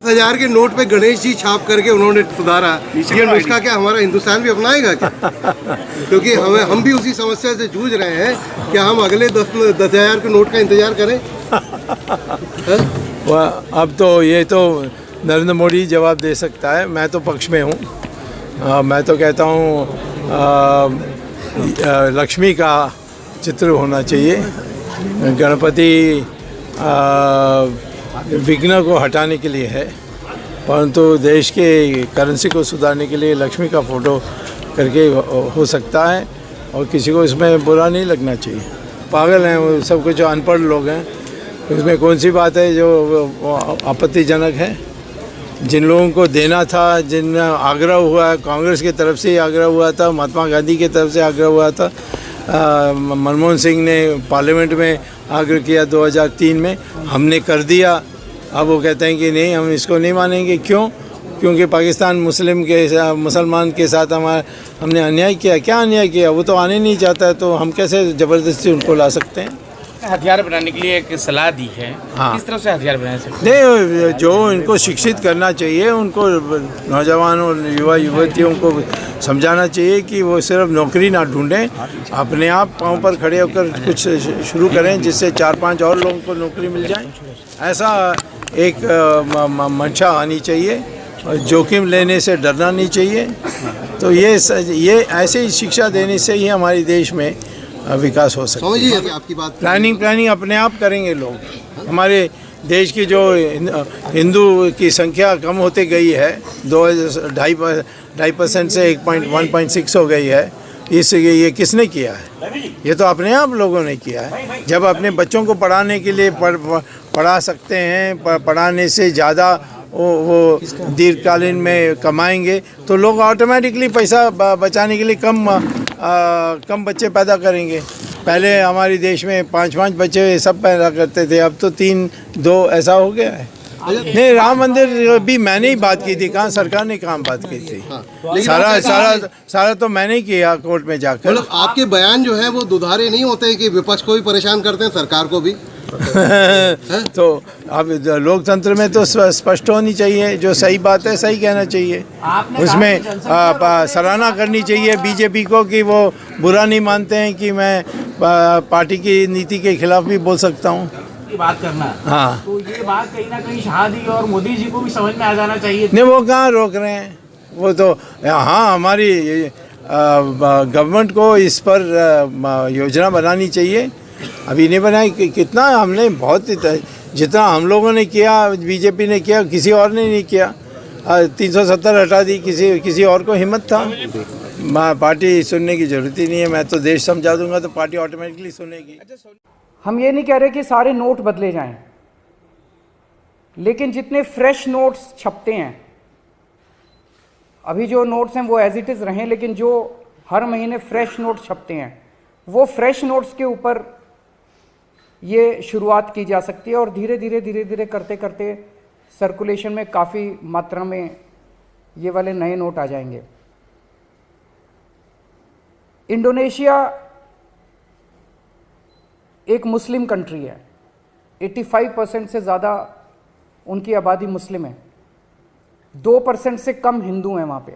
1000 के नोट पे गणेश जी छाप करके उन्होंने सुधारा। ये नुस्खा क्या हमारा हिंदुस्तान भी अपनाएगा क्या? क्योंकि हम भी उसी समस्या से जूझ रहे हैं। क्या हम अगले 10,000 के नोट का इंतजार करें? अब तो ये तो नरेंद्र मोदी जवाब दे सकता है, मैं तो पक्ष में हूँ। मैं तो कहता हूँ लक्ष्मी का चित्र होना चाहिए। गणपति विघ्न को हटाने के लिए है, परंतु देश के करेंसी को सुधारने के लिए लक्ष्मी का फ़ोटो करके हो सकता है और किसी को इसमें बुरा नहीं लगना चाहिए। पागल हैं वो सब, कुछ अनपढ़ लोग हैं, इसमें कौन सी बात है जो आपत्तिजनक है। जिन लोगों को देना था, जिन आग्रह हुआ है, कांग्रेस की तरफ से ही आग्रह हुआ था, महात्मा गांधी की तरफ से आग्रह हुआ था, मनमोहन सिंह ने पार्लियामेंट में आग्रह किया 2003 में, हमने कर दिया। अब वो कहते हैं कि नहीं, हम इसको नहीं मानेंगे। क्यों? क्योंकि पाकिस्तान मुसलमान के साथ हमने अन्याय किया। क्या अन्याय किया? वो तो आने नहीं चाहता है, तो हम कैसे ज़बरदस्ती उनको ला सकते हैं? हथियार बनाने के लिए एक सलाह दी है। हाँ। किस तरह से हथियार बना सकते नहीं, जो इनको शिक्षित करना चाहिए, उनको नौजवान और युवा युवतियों को समझाना चाहिए कि वो सिर्फ नौकरी ना ढूंढें, अपने आप पाँव पर खड़े होकर कुछ शुरू करें जिससे 4-5 और लोगों को नौकरी मिल जाए। ऐसा एक मंशा आनी चाहिए और जोखिम लेने से डरना नहीं चाहिए। तो ये ऐसे ही शिक्षा देने से ही हमारे देश में विकास हो सकता है। समझिए आपकी बात। प्लानिंग अपने आप करेंगे लोग। हमारे देश की जो हिंदू की संख्या कम होती गई है, 2.5% से 1.6 हो गई है। ये किसने किया है? ये तो अपने आप लोगों ने किया है। जब अपने बच्चों को पढ़ाने के लिए पढ़ा सकते हैं, पढ़ाने से ज़्यादा वो दीर्घकालीन में कमाएंगे तो लोग ऑटोमेटिकली पैसा बचाने के लिए कम बच्चे पैदा करेंगे। पहले हमारे देश में 5-5 बच्चे सब पैदा करते थे, अब तो 3-2 ऐसा हो गया है। नहीं, राम मंदिर भी मैंने ही बात की थी, कहाँ सरकार ने कहाँ बात की थी? सारा तो मैंने ही किया कोर्ट में जाकर। मतलब आपके बयान जो है वो दुधारे नहीं होते कि विपक्ष को भी परेशान करते हैं, सरकार को भी? तो अब लोकतंत्र में तो स्पष्ट होनी चाहिए, जो सही बात है सही कहना चाहिए। उसमें सराहना करनी चाहिए बीजेपी को कि वो बुरा नहीं मानते हैं कि मैं पार्टी की नीति के खिलाफ भी बोल सकता हूँ। बात करना। हाँ, तो ये बात कहीं ना कहीं शाह जी और मोदी जी को भी समझ में आ जाना चाहिए। नहीं, वो कहाँ रोक रहे हैं? वो तो हाँ, हमारी गवर्नमेंट को इस पर योजना बनानी चाहिए। अभी नहीं बनाई। कितना हमने बहुत जितना हम लोगों ने किया, बीजेपी ने किया, किसी और ने नहीं किया। 370 हटा दी, किसी और को हिम्मत था? पार्टी सुनने की जरूरत ही नहीं है। मैं तो देश समझा दूंगा तो पार्टी ऑटोमेटिकली सुनेगी। हम ये नहीं कह रहे कि सारे नोट बदले जाएं, लेकिन जितने फ्रेश नोट्स छपते हैं, अभी जो नोट्स हैं वो एज इट इज़ रहें, लेकिन जो हर महीने फ्रेश नोट्स छपते हैं, वो फ्रेश नोट्स के ऊपर ये शुरुआत की जा सकती है और धीरे धीरे करते करते सर्कुलेशन में काफ़ी मात्रा में ये वाले नए नोट आ जाएंगे। इंडोनेशिया एक मुस्लिम कंट्री है, 85% से ज़्यादा उनकी आबादी मुस्लिम है, 2% से कम हिंदू हैं वहाँ पे,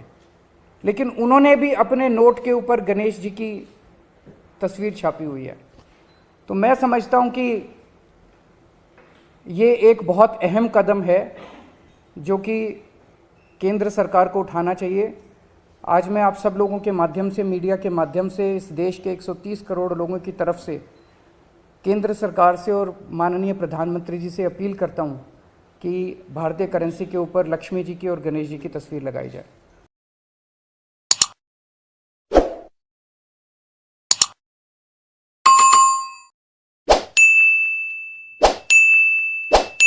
लेकिन उन्होंने भी अपने नोट के ऊपर गणेश जी की तस्वीर छापी हुई है। तो मैं समझता हूँ कि ये एक बहुत अहम कदम है जो कि केंद्र सरकार को उठाना चाहिए। आज मैं आप सब लोगों के माध्यम से, मीडिया के माध्यम से, इस देश के 130 करोड़ लोगों की तरफ से केंद्र सरकार से और माननीय प्रधानमंत्री जी से अपील करता हूँ कि भारतीय करेंसी के ऊपर लक्ष्मी जी की और गणेश जी की तस्वीर लगाई जाए।